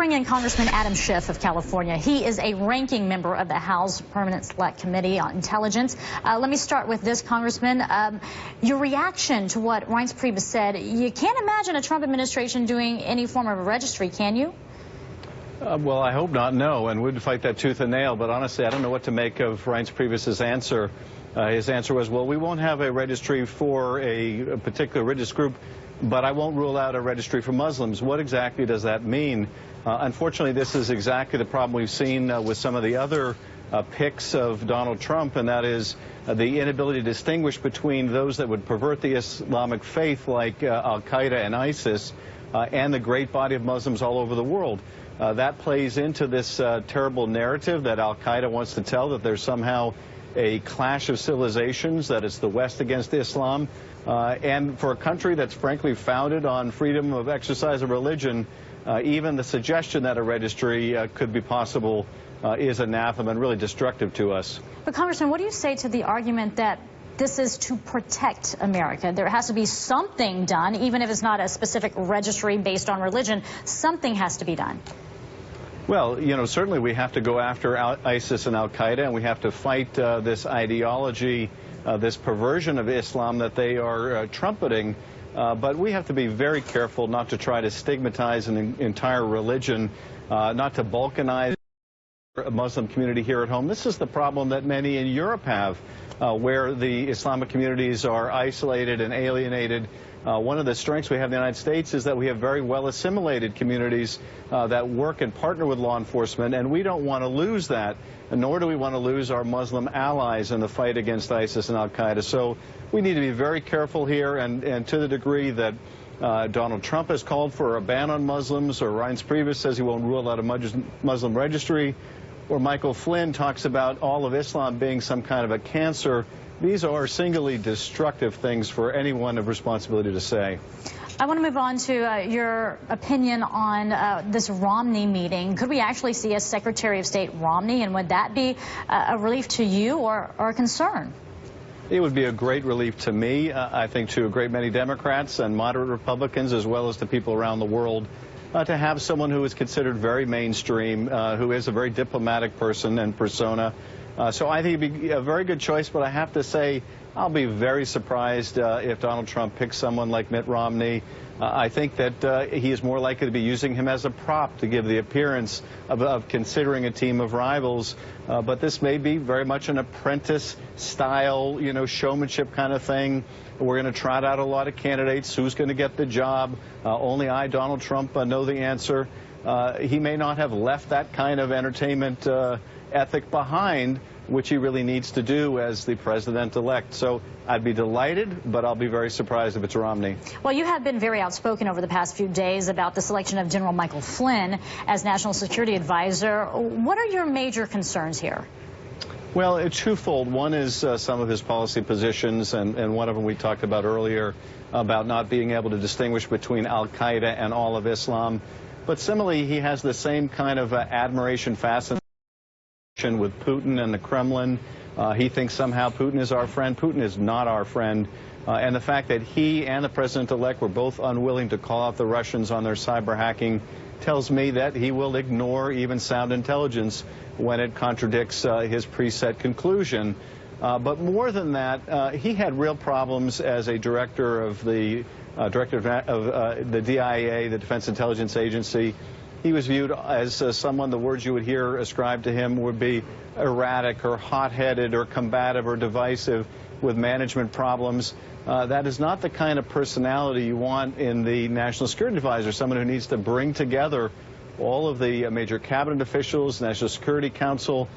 bring in Congressman Adam Schiff of California. He is a ranking member of the House Permanent Select Committee on Intelligence. Let me start with this, Congressman. Your reaction to what Reince Priebus said, you can't imagine a Trump administration doing any form of a registry, can you? Well, I hope not, no, and we'd fight that tooth and nail. But honestly, I don't know what to make of Reince Priebus's answer. His answer was, well, we won't have a registry for a particular religious group, but I won't rule out a registry for Muslims. What exactly does that mean? Unfortunately, this is exactly the problem we've seen with some of the other picks of Donald Trump, and that is the inability to distinguish between those that would pervert the Islamic faith, like al-Qaeda and ISIS, and the great body of Muslims all over the world. That plays into this terrible narrative that al-Qaeda wants to tell, that there's somehow a clash of civilizations, that it's the West against Islam. And for a country that's frankly founded on freedom of exercise of religion, even the suggestion that a registry could be possible is anathema and really destructive to us. But Congressman, what do you say to the argument that this is to protect America? There has to be something done, even if it's not a specific registry based on religion. Something has to be done. Well, you know, certainly we have to go after ISIS and al-Qaeda, and we have to fight this ideology, this perversion of Islam that they are trumpeting. But we have to be very careful not to try to stigmatize an entire religion, not to balkanize a Muslim community here at home. This is the problem that many in Europe have, where the Islamic communities are isolated and alienated. One of the strengths we have in the United States is that we have very well assimilated communities that work and partner with law enforcement, and we don't want to lose that, nor do we want to lose our Muslim allies in the fight against ISIS and al-Qaeda. So we need to be very careful here, and to the degree that Donald Trump has called for a ban on Muslims, or Reince Priebus says he won't rule out a Muslim registry, or Michael Flynn talks about all of Islam being some kind of a cancer, these are singularly destructive things for anyone of responsibility to say. I want to move on to your opinion on this Romney meeting. Could we actually see a Secretary of State Romney, and would that be a relief to you or a concern? It would be a great relief to me, I think to a great many Democrats and moderate Republicans, as well as to people around the world, to have someone who is considered very mainstream, who is a very diplomatic person and persona. So I think it'd be a very good choice, but I have to say I'll be very surprised if Donald Trump picks someone like Mitt Romney. I think that he is more likely to be using him as a prop to give the appearance of considering a team of rivals. But this may be very much an apprentice-style, you know, showmanship kind of thing. We're going to trot out a lot of candidates. Who's going to get the job? Only I, Donald Trump, know the answer. He may not have left that kind of entertainment ethic behind, which he really needs to do as the president-elect. So I'd be delighted, but I'll be very surprised if it's Romney. Well, you have been very outspoken over the past few days about the selection of General Michael Flynn as National Security Advisor. What are your major concerns here? Well, it's twofold. One is some of his policy positions, and one of them we talked about earlier, about not being able to distinguish between al-Qaeda and all of Islam. But similarly, he has the same kind of admiration, fascination with Putin and the Kremlin. He thinks somehow Putin is our friend. Putin is not our friend. And the fact that he and the president-elect were both unwilling to call out the Russians on their cyber hacking tells me that he will ignore even sound intelligence when it contradicts his preset conclusion. But more than that, he had real problems as a director of the the DIA, the Defense Intelligence Agency. He was viewed as someone, the words you would hear ascribed to him would be erratic or hot-headed or combative or divisive with management problems. That is not the kind of personality you want in the National Security Advisor, someone who needs to bring together all of the major cabinet officials, National Security Council,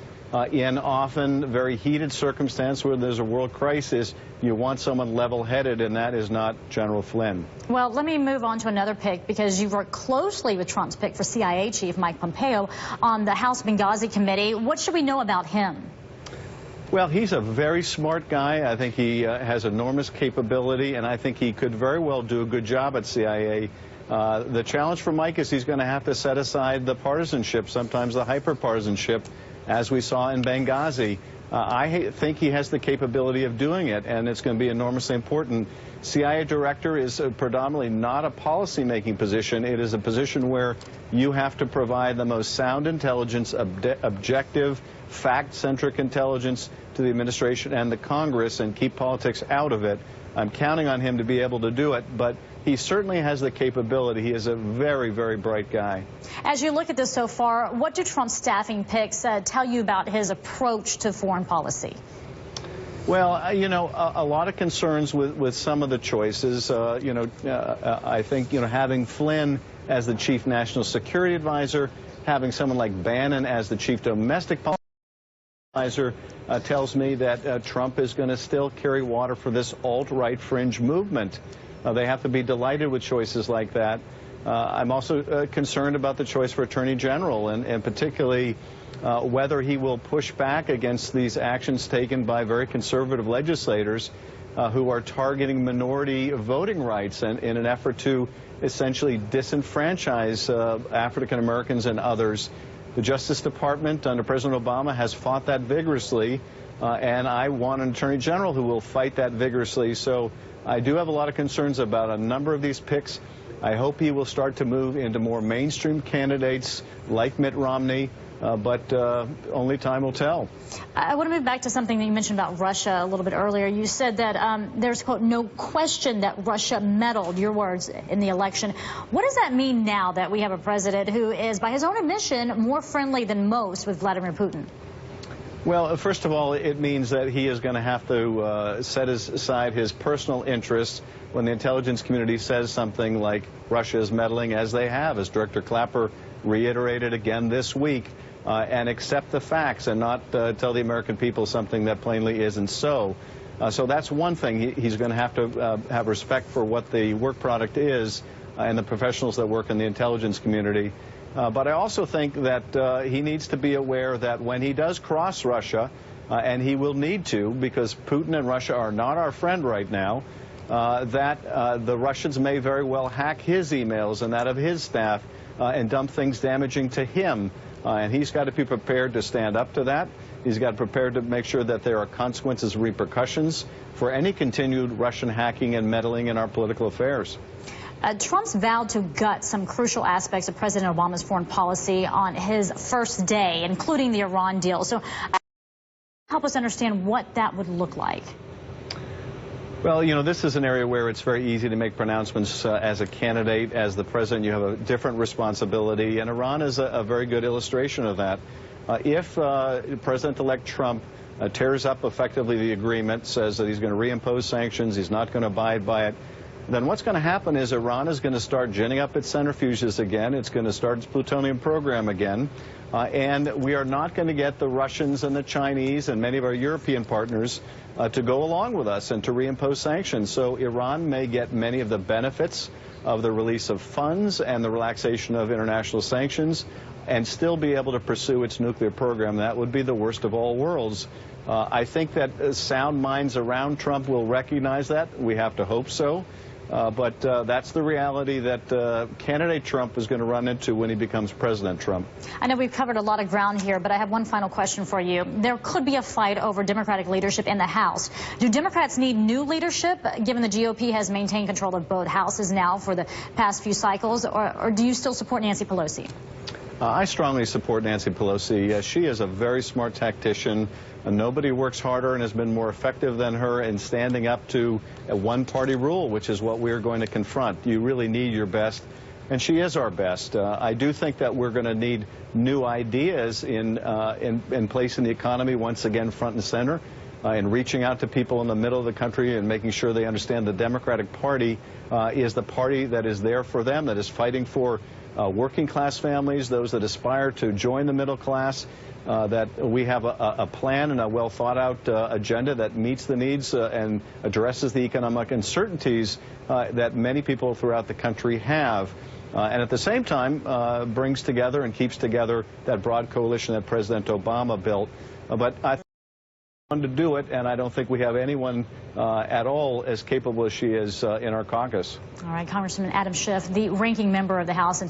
in often very heated circumstance where there's a world crisis. You want someone level-headed, and that is not General Flynn. Well, let me move on to another pick, because you've worked closely with Trump's pick for CIA Chief Mike Pompeo on the House Benghazi Committee. What should we know about him? Well, he's a very smart guy. I think he has enormous capability, and I think he could very well do a good job at CIA. The challenge for Mike is he's going to have to set aside the partisanship, sometimes the hyper-partisanship, as we saw in Benghazi. I think he has the capability of doing it, and it's going to be enormously important. CIA director is predominantly not a policy-making position. It is a position where you have to provide the most sound intelligence, objective, fact-centric intelligence to the administration and the Congress and keep politics out of it. I'm counting on him to be able to do it, but he certainly has the capability. He is a very, very bright guy. As you look at this so far, what do Trump's staffing picks tell you about his approach to foreign policy? Well, you know, a lot of concerns with some of the choices. I think, having Flynn as the chief national security advisor, having someone like Bannon as the chief domestic policy advisor tells me that Trump is going to still carry water for this alt-right fringe movement. They have to be delighted with choices like that. I'm also concerned about the choice for Attorney General, and particularly whether he will push back against these actions taken by very conservative legislators who are targeting minority voting rights in an effort to essentially disenfranchise African Americans and others. The Justice Department under President Obama has fought that vigorously, and I want an Attorney General who will fight that vigorously. So I do have a lot of concerns about a number of these picks. I hope he will start to move into more mainstream candidates like Mitt Romney, but only time will tell. I want to move back to something that you mentioned about Russia a little bit earlier. You said that there's, quote, no question that Russia meddled, your words, in the election. What does that mean now that we have a president who is, by his own admission, more friendly than most with Vladimir Putin? Well, first of all, it means that he is going to have to set aside his personal interests when the intelligence community says something like Russia is meddling, as they have, as Director Clapper reiterated again this week, and accept the facts and not tell the American people something that plainly isn't so. So that's one thing. He's going to have respect for what the work product is and the professionals that work in the intelligence community. But I also think that he needs to be aware that when he does cross Russia, and he will need to, because Putin and Russia are not our friend right now, that the Russians may very well hack his emails and that of his staff and dump things damaging to him. And he's got to be prepared to stand up to that. He's got to be prepared to make sure that there are consequences, repercussions for any continued Russian hacking and meddling in our political affairs. Trump's vowed to gut some crucial aspects of President Obama's foreign policy on his first day, including the Iran deal. So help us understand what that would look like. Well, this is an area where it's very easy to make pronouncements as a candidate. As the president, you have a different responsibility, and Iran is a very good illustration of that. If President-elect Trump tears up effectively the agreement, says that he's going to reimpose sanctions, he's not going to abide by it, then what's going to happen is Iran is going to start ginning up its centrifuges again. It's going to start its plutonium program again. And we are not going to get the Russians and the Chinese and many of our European partners to go along with us and to reimpose sanctions. So Iran may get many of the benefits of the release of funds and the relaxation of international sanctions and still be able to pursue its nuclear program. That would be the worst of all worlds. I think that sound minds around Trump will recognize that. We have to hope so. But that's the reality that candidate Trump is going to run into when he becomes President Trump. I know we've covered a lot of ground here, but I have one final question for you. There could be a fight over Democratic leadership in the House. Do Democrats need new leadership, given the GOP has maintained control of both houses now for the past few cycles, or do you still support Nancy Pelosi? I strongly support Nancy Pelosi. She is a very smart tactician. Nobody works harder and has been more effective than her in standing up to a one-party rule, which is what we're going to confront. You really need your best, and she is our best. I do think that we're going to need new ideas in placing the economy once again front and center, in reaching out to people in the middle of the country and making sure they understand the Democratic Party is the party that is there for them, that is fighting for working class families, those that aspire to join the middle class, that we have a plan and a well thought out agenda that meets the needs and addresses the economic uncertainties that many people throughout the country have. And at the same time brings together and keeps together that broad coalition that President Obama built. But I think to do it, and I don't think we have anyone at all as capable as she is in our caucus. All right, Congressman Adam Schiff, the ranking member of the House.